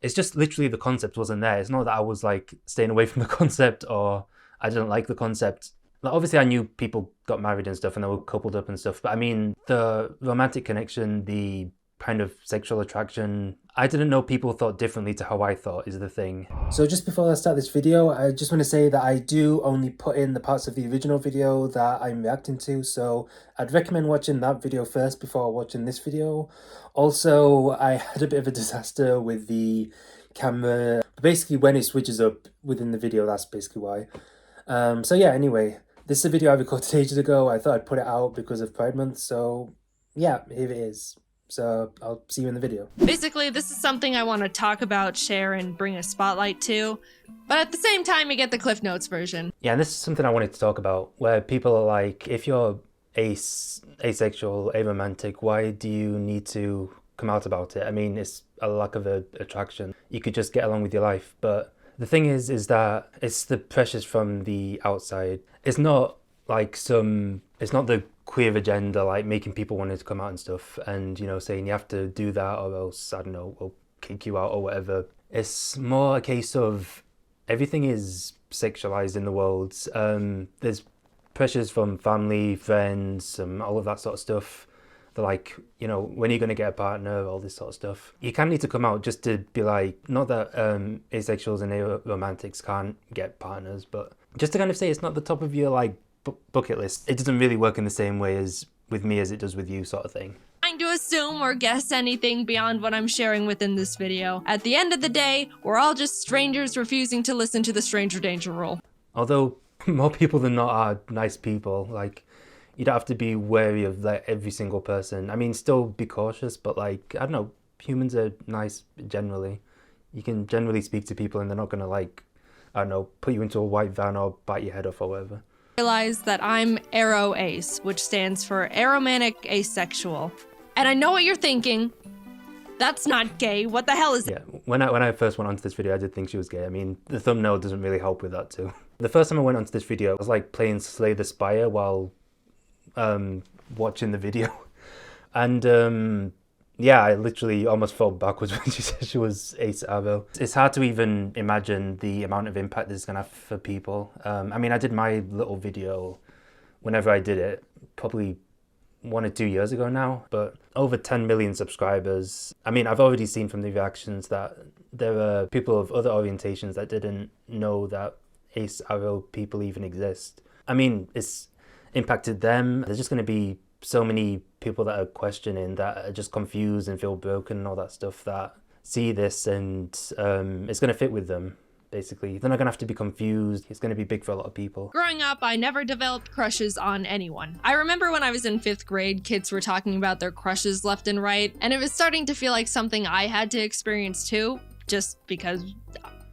It's just literally the concept wasn't there. It's not that I was like staying away from the concept or I didn't like the concept. Like, obviously I knew people got married and stuff and they were coupled up and stuff, but I mean, the romantic connection, the kind of sexual attraction, I didn't know people thought differently to how I thought is the thing. So just before I start this video, I just want to say that I do only put in the parts of the original video that I'm reacting to, so I'd recommend watching that video first before watching this video. Also, I had a bit of a disaster with the camera. Basically, when it switches up within the video, that's basically why. So yeah, anyway, this is a video I recorded ages ago. I thought I'd put it out because of Pride Month, so yeah, here it is. So I'll see you in the video. Basically, this is something I want to talk about, share, and bring a spotlight to, but at the same time, you get the Cliff Notes version. Yeah, and this is something I wanted to talk about, where people are like, if you're asexual, aromantic, why do you need to come out about it? I mean, it's a lack of attraction. You could just get along with your life, but the thing is that it's the pressures from the outside. It's not like it's not the queer agenda, like making people want to come out and stuff and, you know, saying you have to do that or else, I don't know, we'll kick you out or whatever. It's more a case of everything is sexualized in the world. There's pressures from family, friends, all of that sort of stuff. They're like, you know, when are you going to get a partner, all this sort of stuff. You kind of need to come out just to be like, not that asexuals and aromantics can't get partners, but just to kind of say it's not the top of your like bucket list. It doesn't really work in the same way as with me as it does with you, sort of thing. Trying to assume or guess anything beyond what I'm sharing within this video. At the end of the day, we're all just strangers refusing to listen to the stranger danger rule. Although more people than not are nice people, like you don't have to be wary of like every single person. I mean, still be cautious, but like, I don't know, humans are nice generally. You can generally speak to people and they're not gonna like, I don't know, put you into a white van or bite your head off or whatever. Realize that I'm ACE, which stands for aromantic asexual. And I know what you're thinking. That's not gay. What the hell is Yeah, when I first went onto this video, I did think she was gay. I mean, the thumbnail doesn't really help with that too. The first time I went onto this video, I was like playing Slay the Spire while watching the video. And yeah, I literally almost fell backwards when she said she was AceAro. It's hard to even imagine the amount of impact this is gonna have for people. I mean, I did my little video whenever I did it, probably 1 or 2 years ago now, but over 10 million subscribers. I mean, I've already seen from the reactions that there are people of other orientations that didn't know that AceAro people even exist. I mean, it's impacted them. There's just gonna be so many people that are questioning, that are just confused and feel broken and all that stuff, that see this and it's going to fit with them, basically. They're not going to have to be confused. It's going to be big for a lot of people. Growing up, I never developed crushes on anyone. I remember when I was in 5th grade, kids were talking about their crushes left and right, and it was starting to feel like something I had to experience too, just because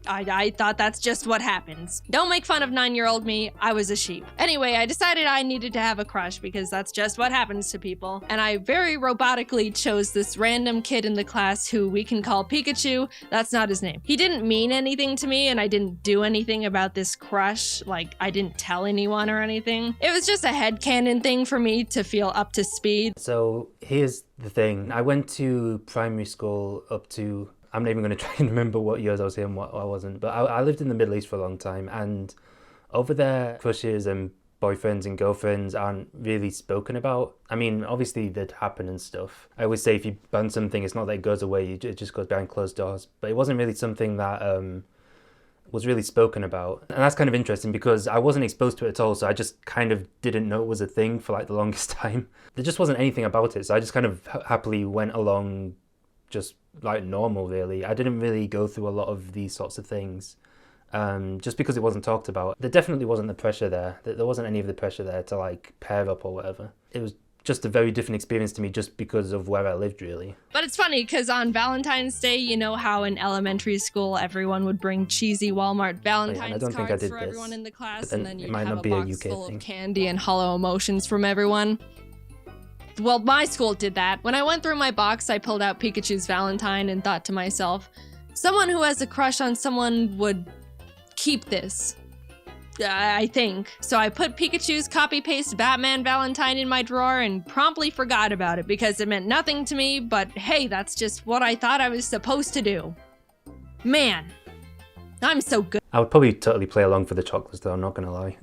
I thought that's just what happens. Don't make fun of 9-year-old me, I was a sheep. Anyway, I decided I needed to have a crush because that's just what happens to people. And I very robotically chose this random kid in the class who we can call Pikachu. That's not his name. He didn't mean anything to me and I didn't do anything about this crush. Like, I didn't tell anyone or anything. It was just a headcanon thing for me to feel up to speed. So here's the thing. I went to primary school up to, I'm not even going to try and remember what years I was here and what I wasn't, but I lived in the Middle East for a long time, and over there, crushes and boyfriends and girlfriends aren't really spoken about. I mean, obviously they'd happen and stuff. I always say if you ban something, it's not that it goes away, it just goes behind closed doors, but it wasn't really something that was really spoken about. And that's kind of interesting because I wasn't exposed to it at all, so I just kind of didn't know it was a thing for like the longest time. There just wasn't anything about it, so I just kind of happily went along just like normal, really. I didn't really go through a lot of these sorts of things just because it wasn't talked about. There definitely wasn't the pressure there. There wasn't any of the pressure there to like pair up or whatever. It was just a very different experience to me just because of where I lived, really. But it's funny because on Valentine's Day, you know how in elementary school everyone would bring cheesy Walmart Valentine's cards for everyone in the class, and then you'd have a box full of candy and hollow emotions from everyone? Well, my school did that. When I went through my box, I pulled out Pikachu's Valentine and thought to myself, someone who has a crush on someone would keep this. I think. So I put Pikachu's copy-paste Batman Valentine in my drawer and promptly forgot about it because it meant nothing to me, but hey, that's just what I thought I was supposed to do. Man, I'm so good. I would probably totally play along for the chocolates though, I'm not gonna lie.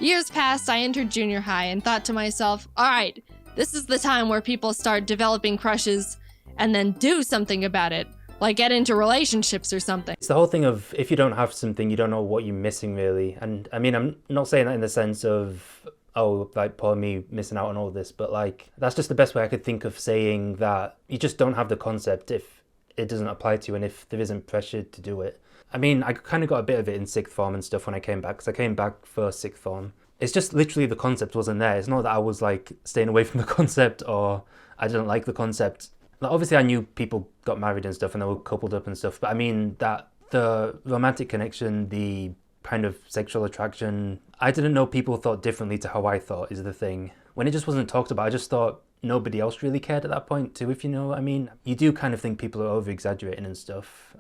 Years passed, I entered junior high and thought to myself, all right, this is the time where people start developing crushes and then do something about it. Like get into relationships or something. It's the whole thing of if you don't have something, you don't know what you're missing really. And I mean, I'm not saying that in the sense of, oh, like poor me missing out on all this, but like that's just the best way I could think of saying that you just don't have the concept if it doesn't apply to you and if there isn't pressure to do it. I mean, I kind of got a bit of it in sixth form and stuff when I came back, because I came back for sixth form. It's just literally the concept wasn't there. It's not that I was like staying away from the concept or I didn't like the concept. Like, obviously I knew people got married and stuff and they were coupled up and stuff, but I mean that the romantic connection, the kind of sexual attraction, I didn't know people thought differently to how I thought is the thing. When it just wasn't talked about, I just thought nobody else really cared at that point too, if you know what I mean. You do kind of think people are over-exaggerating and stuff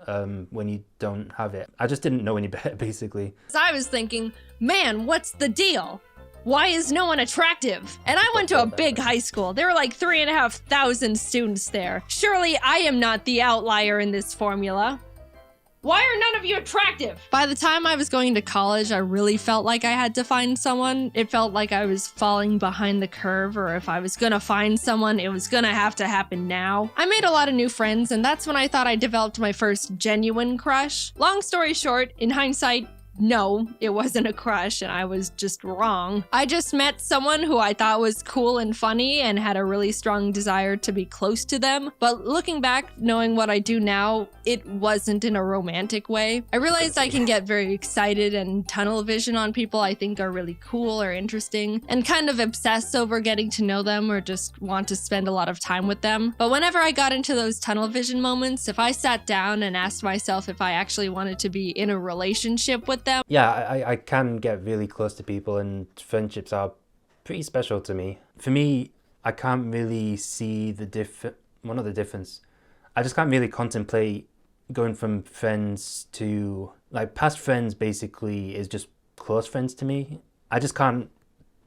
when you don't have it. I just didn't know any better, basically. I was thinking, man, what's the deal? Why is no one attractive? And I went to a big high school. There were like 3,500 students there. Surely I am not the outlier in this formula. Why are none of you attractive? By the time I was going to college, I really felt like I had to find someone. It felt like I was falling behind the curve, or if I was gonna find someone, it was gonna have to happen now. I made a lot of new friends, and that's when I thought I developed my first genuine crush. Long story short, in hindsight, no, it wasn't a crush and I was just wrong. I just met someone who I thought was cool and funny and had a really strong desire to be close to them. But looking back, knowing what I do now, it wasn't in a romantic way. I realized I can get very excited and tunnel vision on people I think are really cool or interesting and kind of obsess over getting to know them or just want to spend a lot of time with them. But whenever I got into those tunnel vision moments, if I sat down and asked myself if I actually wanted to be in a relationship with them. Yeah, I can get really close to people and friendships are pretty special to me. For me, I can't really see the not the difference. I just can't really contemplate going from friends to, like, past friends basically is just close friends to me. I just can't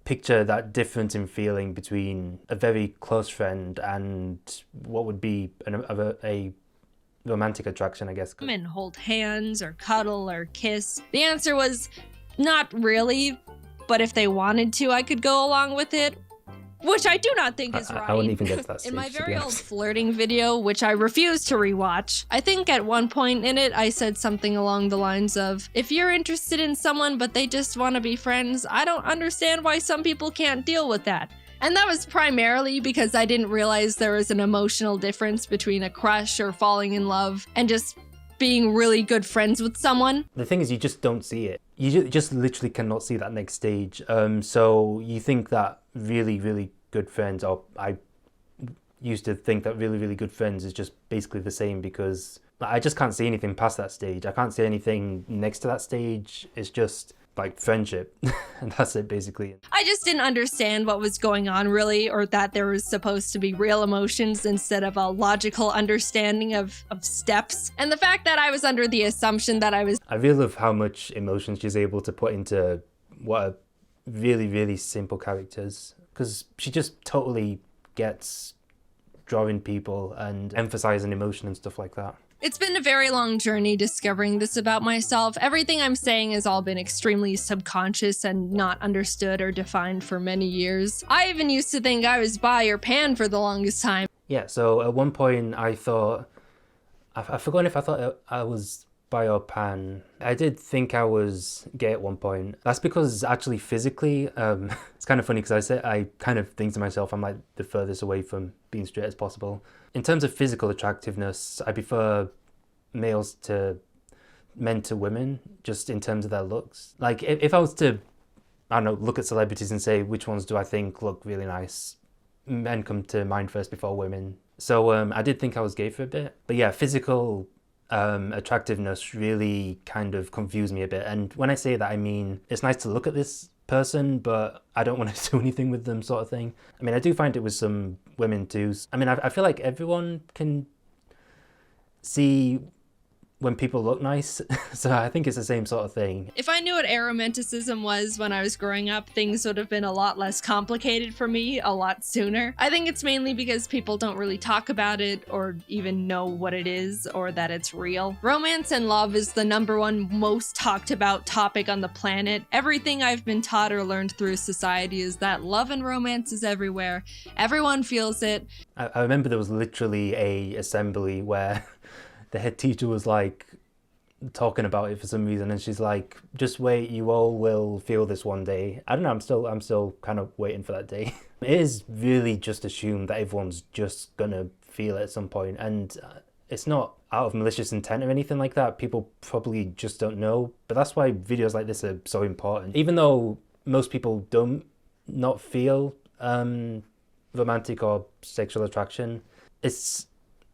picture that difference in feeling between a very close friend and what would be a romantic attraction, I guess. And hold hands or cuddle or kiss. The answer was not really, but if they wanted to, I could go along with it, which I do not think is right. I wouldn't even get to that stage. In my very old flirting video, which I refuse to rewatch, I think at one point in it, I said something along the lines of, if you're interested in someone but they just want to be friends, I don't understand why some people can't deal with that. And that was primarily because I didn't realize there was an emotional difference between a crush or falling in love and just being really good friends with someone. The thing is, you just don't see it. You just literally cannot see that next stage. So you think that really, really good friends, or I used to think that really, really good friends is just basically the same, because I just can't see anything past that stage. I can't see anything next to that stage. It's just like friendship and that's it basically. I just didn't understand what was going on really, or that there was supposed to be real emotions instead of a logical understanding of steps. And the fact that I was under the assumption that I really love how much emotion she's able to put into what are really, really simple characters, because she just totally gets drawing people and emphasizing emotion and stuff like that. It's been a very long journey discovering this about myself. Everything I'm saying has all been extremely subconscious and not understood or defined for many years. I even used to think I was bi or pan for the longest time. Yeah, so at one point I thought, I've forgotten if I thought I was bi or pan. I did think I was gay at one point. That's because actually physically, it's kind of funny because I kind of think to myself I'm like the furthest away from being straight as possible. In terms of physical attractiveness, I prefer men to women, just in terms of their looks. Like if I was to, I don't know, look at celebrities and say which ones do I think look really nice, men come to mind first before women. So I did think I was gay for a bit. But yeah, physical attractiveness really kind of confused me a bit. And when I say that, I mean, it's nice to look at this person, but I don't want to do anything with them, sort of thing. I mean, I do find it with some women too. I mean, I feel like everyone can see when people look nice. So I think it's the same sort of thing. If I knew what aromanticism was when I was growing up, things would have been a lot less complicated for me a lot sooner. I think it's mainly because people don't really talk about it or even know what it is or that it's real. Romance and love is the #1 most talked about topic on the planet. Everything I've been taught or learned through society is that love and romance is everywhere. Everyone feels it. I remember there was literally a assembly where the head teacher was like talking about it for some reason, and she's like, just wait, you all will feel this one day. I don't know, I'm still kind of waiting for that day. It is really just assumed that everyone's just gonna feel it at some point, and it's not out of malicious intent or anything like that. People probably just don't know, but that's why videos like this are so important. Even though most people don't not feel romantic or sexual attraction, it's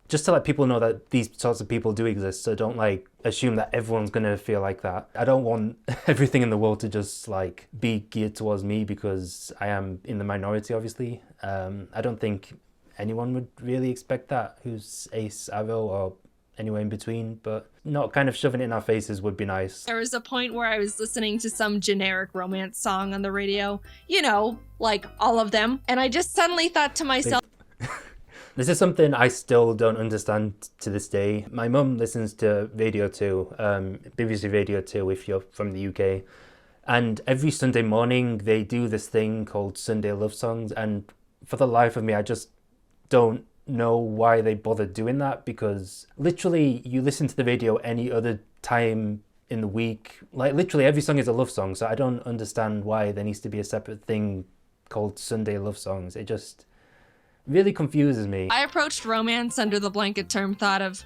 just to let people know that these sorts of people do exist, so don't like assume that everyone's gonna feel like that. I don't want everything in the world to just like be geared towards me because I am in the minority, obviously. I don't think anyone would really expect that who's AceAro or anywhere in between, but not kind of shoving it in our faces would be nice. There was a point where I was listening to some generic romance song on the radio, you know, like all of them, and I just suddenly thought to myself, this is something I still don't understand to this day. My mum listens to Radio 2, BBC Radio 2 if you're from the UK, and every Sunday morning they do this thing called Sunday Love Songs, and for the life of me I just don't know why they bothered doing that, because literally you listen to the radio any other time in the week. Like literally every song is a love song, so I don't understand why there needs to be a separate thing called Sunday Love Songs. It just really confuses me. I approached romance under the blanket term thought of,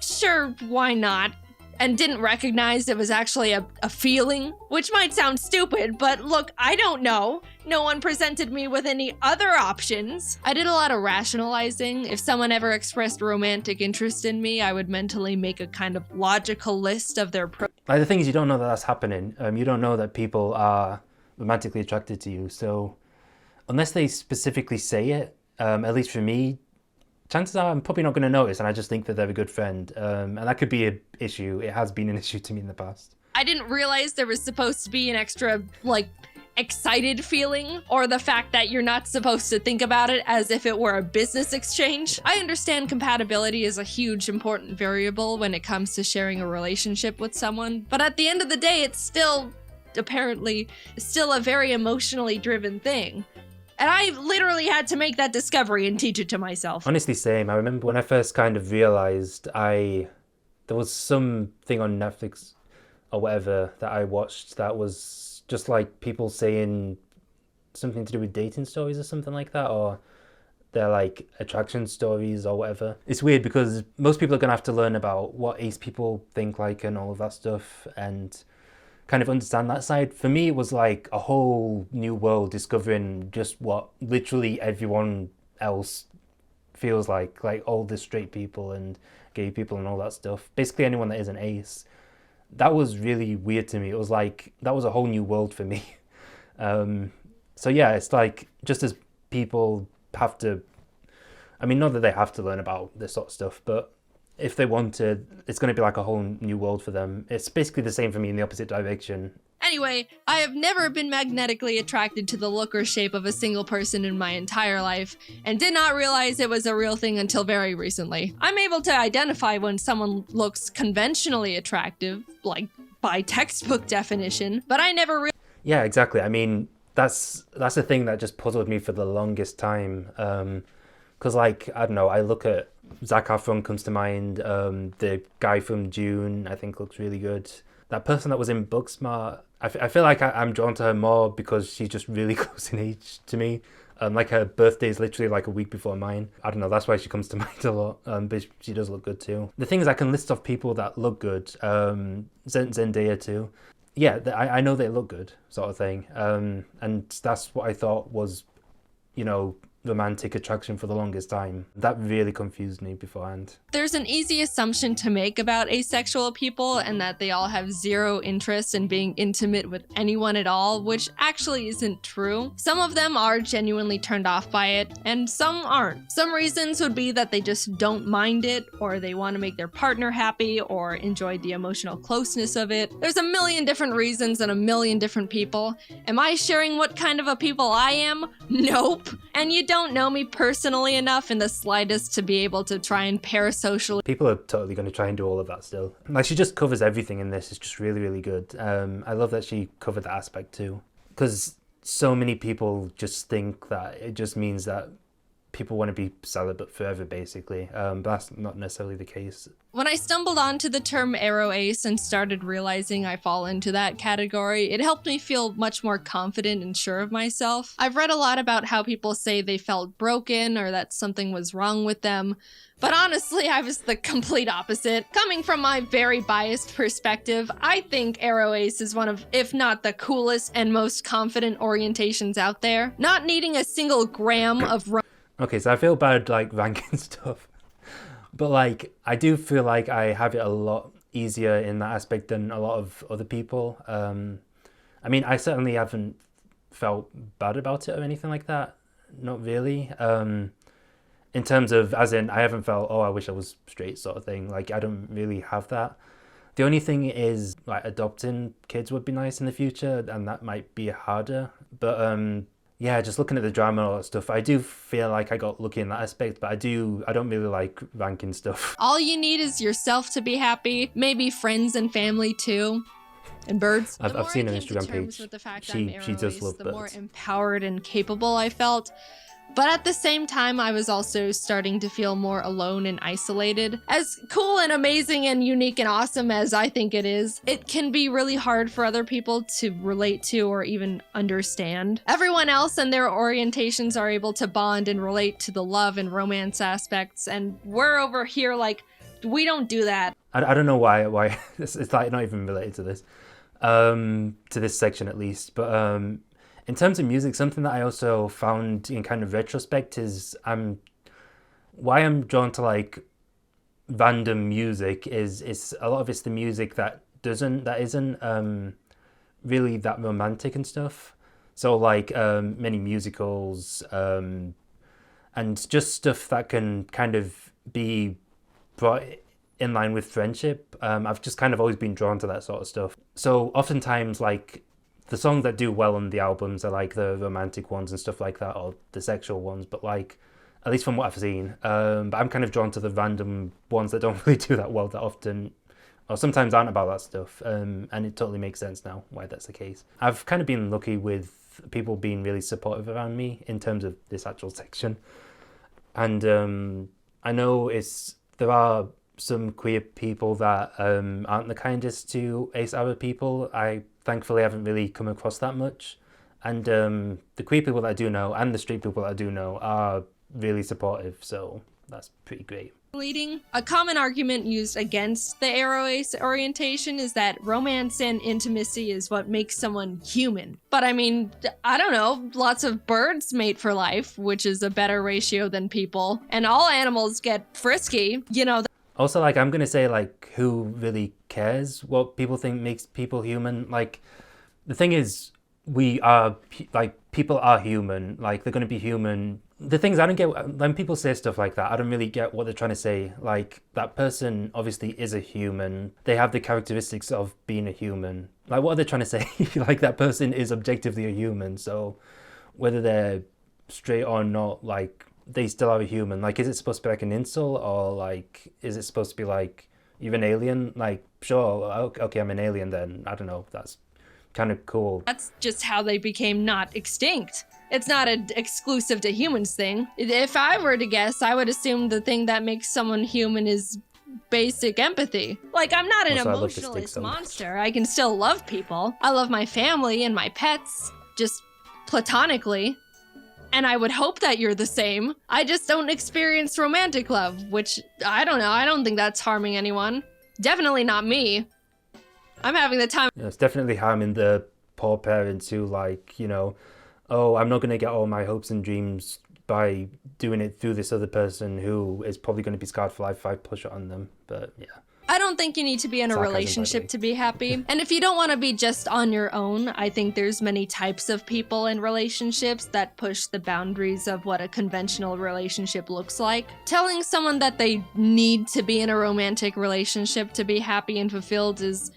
sure, why not? And didn't recognize it was actually a feeling, which might sound stupid, but look, I don't know. No one presented me with any other options. I did a lot of rationalizing. If someone ever expressed romantic interest in me, I would mentally make a kind of logical list of their Like the thing is, you don't know that that's happening. You don't know that people are romantically attracted to you. So unless they specifically say it, at least for me, chances are I'm probably not going to notice, and I just think that they're a good friend. And that could be an issue. It has been an issue to me in the past. I didn't realize there was supposed to be an extra, like, excited feeling, or the fact that you're not supposed to think about it as if it were a business exchange. I understand compatibility is a huge important variable when it comes to sharing a relationship with someone, but at the end of the day, it's still, apparently, still a very emotionally driven thing. And I literally had to make that discovery and teach it to myself. Honestly, same. I remember when I first kind of realized there was something on Netflix or whatever that I watched that was just like people saying something to do with dating stories or something like that, or they're like attraction stories or whatever. It's weird because most people are gonna have to learn about what ace people think like and all of that stuff and kind of understand that side. For me, it was like a whole new world, discovering just what literally everyone else feels like all the straight people and gay people and all that stuff. Basically anyone that is an ace. That was really weird to me. It was like, that was a whole new world for me. So yeah, it's like, just as people have to, I mean, not that they have to learn about this sort of stuff, but if they want to, it's going to be like a whole new world for them. It's basically the same for me in the opposite direction. Anyway, I have never been magnetically attracted to the look or shape of a single person in my entire life, and did not realize it was a real thing until very recently. I'm able to identify when someone looks conventionally attractive, like by textbook definition, but I never really... Yeah, exactly. I mean, that's a thing that just puzzled me for the longest time. Because like, I don't know, I look at Zac Efron comes to mind, the guy from Dune, I think looks really good. That person that was in Booksmart, I feel like I'm drawn to her more because she's just really close in age to me. Like her birthday is literally like a week before mine. I don't know, that's why she comes to mind a lot, but she does look good too. The thing is, I can list off people that look good, Zendaya too. Yeah, I know they look good, sort of thing. And that's what I thought was, you know, romantic attraction for the longest time. That really confused me beforehand. There's an easy assumption to make about asexual people, and that they all have zero interest in being intimate with anyone at all, which actually isn't true. Some of them are genuinely turned off by it, and some aren't. Some reasons would be that they just don't mind it, or they want to make their partner happy, or enjoy the emotional closeness of it. There's a million different reasons and a million different people. Am I sharing what kind of a people I am? Nope. And you don't know me personally enough in the slightest to be able to try and parasocially. People are totally going to try and do all of that still. Like, she just covers everything in this. It's just really, really good. I love that she covered that aspect too. Because so many people just think that it just means that people want to be celibate forever, basically. But that's not necessarily the case. When I stumbled onto the term aro ace and started realizing I fall into that category, it helped me feel much more confident and sure of myself. I've read a lot about how people say they felt broken or that something was wrong with them, but honestly, I was the complete opposite. Coming from my very biased perspective, I think aro ace is one of, if not the coolest and most confident orientations out there. Not needing a single gram of Okay, so I feel bad, like, ranking stuff. But, like, I do feel like I have it a lot easier in that aspect than a lot of other people. I mean, I certainly haven't felt bad about it or anything like that. Not really. In terms of, as in, I haven't felt, oh, I wish I was straight sort of thing. Like, I don't really have that. The only thing is, like, adopting kids would be nice in the future, and that might be harder. But, yeah, just looking at the drama and all that stuff, I do feel like I got lucky in that aspect, but I don't really like ranking stuff. All you need is yourself to be happy, maybe friends and family too, and birds. I've seen her Instagram page. She does love birds. The more empowered and capable I felt. But at the same time, I was also starting to feel more alone and isolated. As cool and amazing and unique and awesome as I think it is, it can be really hard for other people to relate to or even understand. Everyone else and their orientations are able to bond and relate to the love and romance aspects, and we're over here like, we don't do that. I don't know why it's like not even related to this, to this section at least, but in terms of music, something that I also found in kind of retrospect is why I'm drawn to like random music is a lot of it's the music that isn't really that romantic and stuff. So like many musicals and just stuff that can kind of be brought in line with friendship. I've just kind of always been drawn to that sort of stuff. So oftentimes, like, the songs that do well on the albums are like the romantic ones and stuff like that, or the sexual ones, but like, at least from what I've seen. But I'm kind of drawn to the random ones that don't really do that well that often, or sometimes aren't about that stuff. And it totally makes sense now why that's the case. I've kind of been lucky with people being really supportive around me in terms of this actual section. And I know there are some queer people that aren't the kindest to AceAro people. I thankfully haven't really come across that much. And the queer people that I do know and the straight people that I do know are really supportive, so that's pretty great. A common argument used against the aro ace orientation is that romance and intimacy is what makes someone human. But I mean, I don't know, lots of birds mate for life, which is a better ratio than people, and all animals get frisky, you know. Also, like, I'm gonna say, like, who really cares what people think makes people human? Like, the thing is, people are human. Like, they're gonna be human. The things I don't get, when people say stuff like that, I don't really get what they're trying to say. Like, that person obviously is a human. They have the characteristics of being a human. Like, what are they trying to say? Like, that person is objectively a human. So, whether they're straight or not, like, they still are a human. Like, is it supposed to be like an insult, or like, is it supposed to be like, you're an alien? Like, sure, okay, I'm an alien then. I don't know, that's kind of cool. That's just how they became not extinct. It's not an exclusive to humans thing. If I were to guess, I would assume the thing that makes someone human is basic empathy. Like, I'm not an emotionless monster. I can still love people. I love my family and my pets, just platonically. And I would hope that you're the same. I just don't experience romantic love, which, I don't know, I don't think that's harming anyone. Definitely not me. I'm having the time. Yeah, it's definitely harming the poor parents who, like, you know, oh, I'm not going to get all my hopes and dreams by doing it through this other person who is probably going to be scarred for life if I push it on them. But yeah. I don't think you need to be in a Sarcasm, relationship to be happy. And if you don't want to be just on your own, I think there's many types of people in relationships that push the boundaries of what a conventional relationship looks like. Telling someone that they need to be in a romantic relationship to be happy and fulfilled is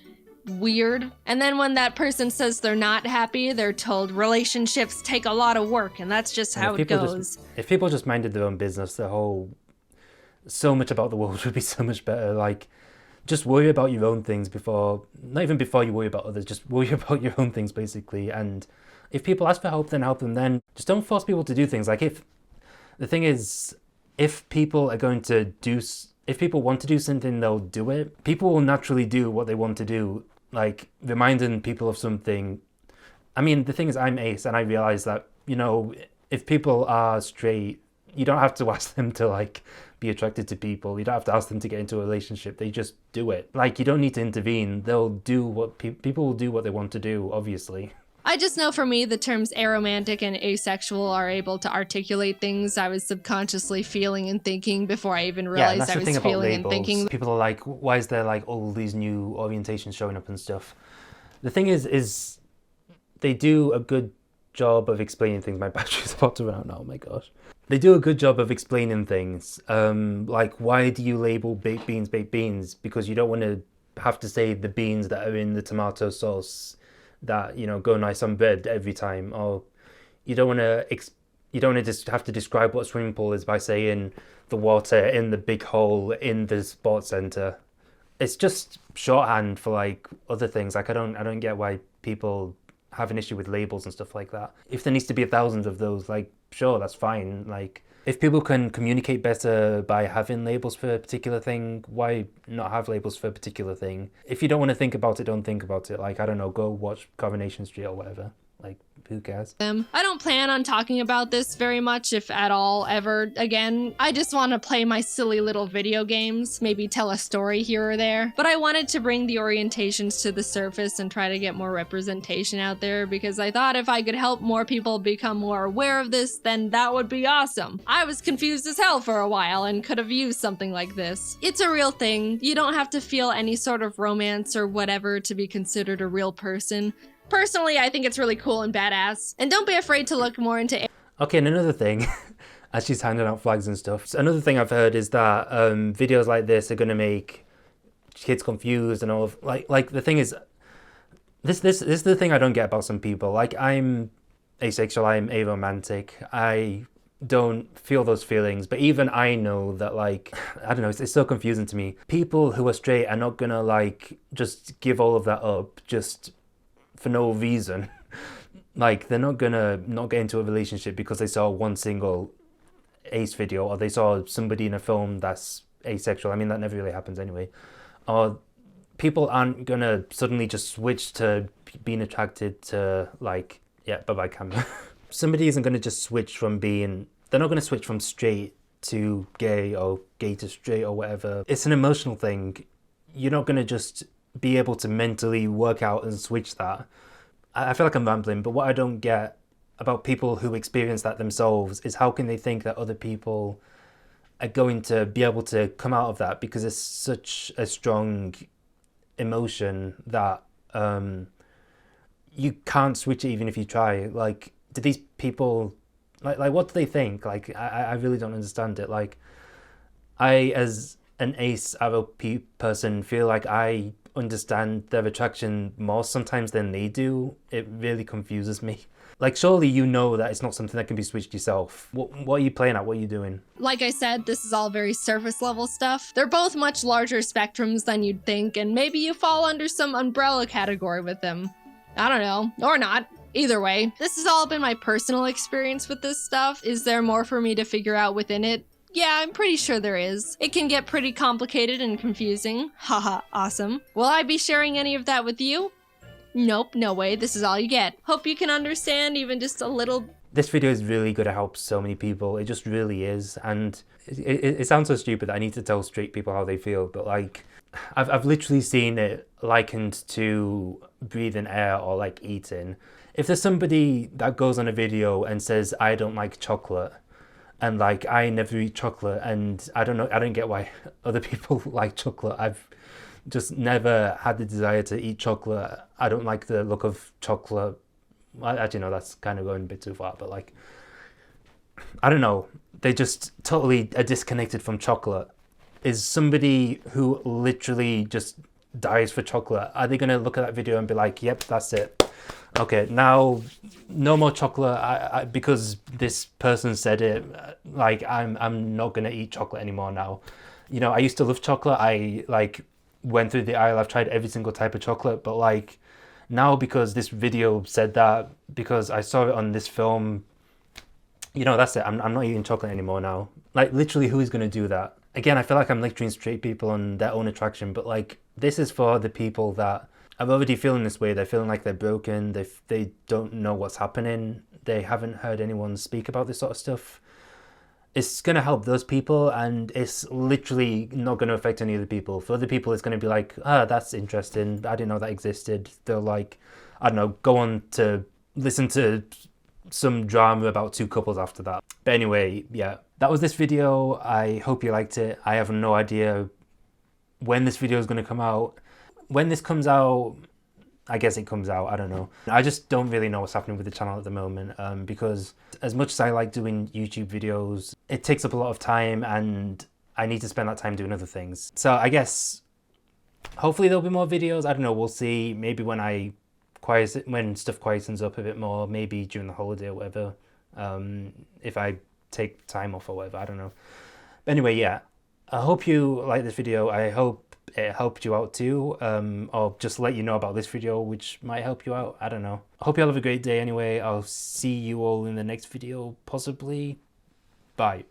weird. And then when that person says they're not happy, they're told relationships take a lot of work, and that's just how it goes. If people just minded their own business, so much about the world would be so much better. Like, just worry about your own things not even before you worry about others, just worry about your own things, basically. And if people ask for help, then help them. Then just don't force people to do things. Like, the thing is, if people want to do something, they'll do it. People will naturally do what they want to do. Like, reminding people of something. I mean, the thing is, I'm ace, and I realize that, if people are straight, you don't have to ask them to, like, be attracted to people. You don't have to ask them to get into a relationship. They just do it. Like, you don't need to intervene. They'll do what people will do what they want to do, obviously. I just know for me, the terms aromantic and asexual are able to articulate things I was subconsciously feeling and thinking before I even realized I was feeling and thinking. People are like, why is there like all these new orientations showing up and stuff? The thing is they do a good job of explaining things. My battery's about to run out now, oh my gosh. They do a good job of explaining things. Like, why do you label baked beans? Because you don't want to have to say the beans that are in the tomato sauce that, go nice on bread every time. Or you don't want to just have to describe what a swimming pool is by saying the water in the big hole in the sports center. It's just shorthand for like other things. Like, I don't get why people have an issue with labels and stuff like that. If there needs to be 1,000 of those, like, sure, that's fine. Like, if people can communicate better by having labels for a particular thing, why not have labels for a particular thing? If you don't want to think about it, don't think about it. Like, I don't know, go watch Coronation Street or whatever. Like, who cares? I don't plan on talking about this very much, if at all, ever again. I just want to play my silly little video games, maybe tell a story here or there. But I wanted to bring the orientations to the surface and try to get more representation out there, because I thought if I could help more people become more aware of this, then that would be awesome. I was confused as hell for a while and could have used something like this. It's a real thing. You don't have to feel any sort of romance or whatever to be considered a real person. Personally, I think it's really cool and badass. And don't be afraid to look more into... Okay, and another thing, as she's handing out flags and stuff, so another thing I've heard is that videos like this are going to make kids confused and all of... Like the thing is, this is the thing I don't get about some people. Like, I'm asexual, I'm aromantic, I don't feel those feelings, but even I know that, like, I don't know, it's so confusing to me. People who are straight are not going to, like, just give all of that up just for no reason. Like, they're not gonna not get into a relationship because they saw one single ace video, or they saw somebody in a film that's asexual. I mean, that never really happens anyway. Or people aren't gonna suddenly just switch to being attracted to, like, yeah, bye-bye camera. Somebody isn't gonna just switch from they're not gonna switch from straight to gay or gay to straight or whatever. It's an emotional thing. You're not gonna just be able to mentally work out and switch that. I feel like I'm rambling, but what I don't get about people who experience that themselves is how can they think that other people are going to be able to come out of that, because it's such a strong emotion that you can't switch it even if you try. Like, do these people, like what do they think? Like, I really don't understand it. Like, I, as an AceAro person, feel like I understand their attraction more sometimes than they do. It really confuses me. Like, surely you know that it's not something that can be switched yourself. What are you playing at? What are you doing? Like I said, this is all very surface level stuff. They're both much larger spectrums than you'd think, and maybe you fall under some umbrella category with them. I don't know, or not. Either way, this has all been my personal experience with this stuff. Is there more for me to figure out within it? Yeah, I'm pretty sure there is. It can get pretty complicated and confusing. Haha, awesome. Will I be sharing any of that with you? Nope, no way, this is all you get. Hope you can understand even just a little. This video is really going to help so many people. It just really is. And it sounds so stupid that I need to tell straight people how they feel, but like, I've literally seen it likened to breathing air or like eating. If there's somebody that goes on a video and says, I don't like chocolate, And like, I never eat chocolate, and I don't know, I don't get why other people like chocolate. I've just never had the desire to eat chocolate. I don't like the look of chocolate. Actually, no, that's kind of going a bit too far, but like, I don't know. They just totally are disconnected from chocolate. Is somebody who literally just dies for chocolate, are they going to look at that video and be like, yep, that's it? Okay, now no more chocolate because this person said it. Like, I'm not going to eat chocolate anymore now. You know, I used to love chocolate. I like went through the aisle. I've tried every single type of chocolate, but like now because this video said that, because I saw it on this film, you know, that's it. I'm not eating chocolate anymore now. Like, literally, who is going to do that? Again, I feel like I'm lecturing straight people on their own attraction, but like, this is for the people that are already feeling this way. They're feeling like they're broken. They don't know what's happening. They haven't heard anyone speak about this sort of stuff. It's going to help those people, and it's literally not going to affect any other people. For other people, it's going to be like, ah, that's interesting. I didn't know that existed. They'll like, I don't know, go on to listen to some drama about two couples after that. But anyway, yeah, that was this video. I hope you liked it. I have no idea when this video is going to come out. When this comes out, I guess it comes out, I don't know. I just don't really know what's happening with the channel at the moment, because as much as I like doing YouTube videos, it takes up a lot of time and I need to spend that time doing other things. So I guess hopefully there'll be more videos. I don't know, we'll see. Maybe when stuff quietens up a bit more, maybe during the holiday or whatever, if I take time off or whatever, I don't know. But anyway, yeah, I hope you like this video. I hope it helped you out too, or just let you know about this video, which might help you out. I don't know. I hope you all have a great day anyway. I'll see you all in the next video, possibly. Bye.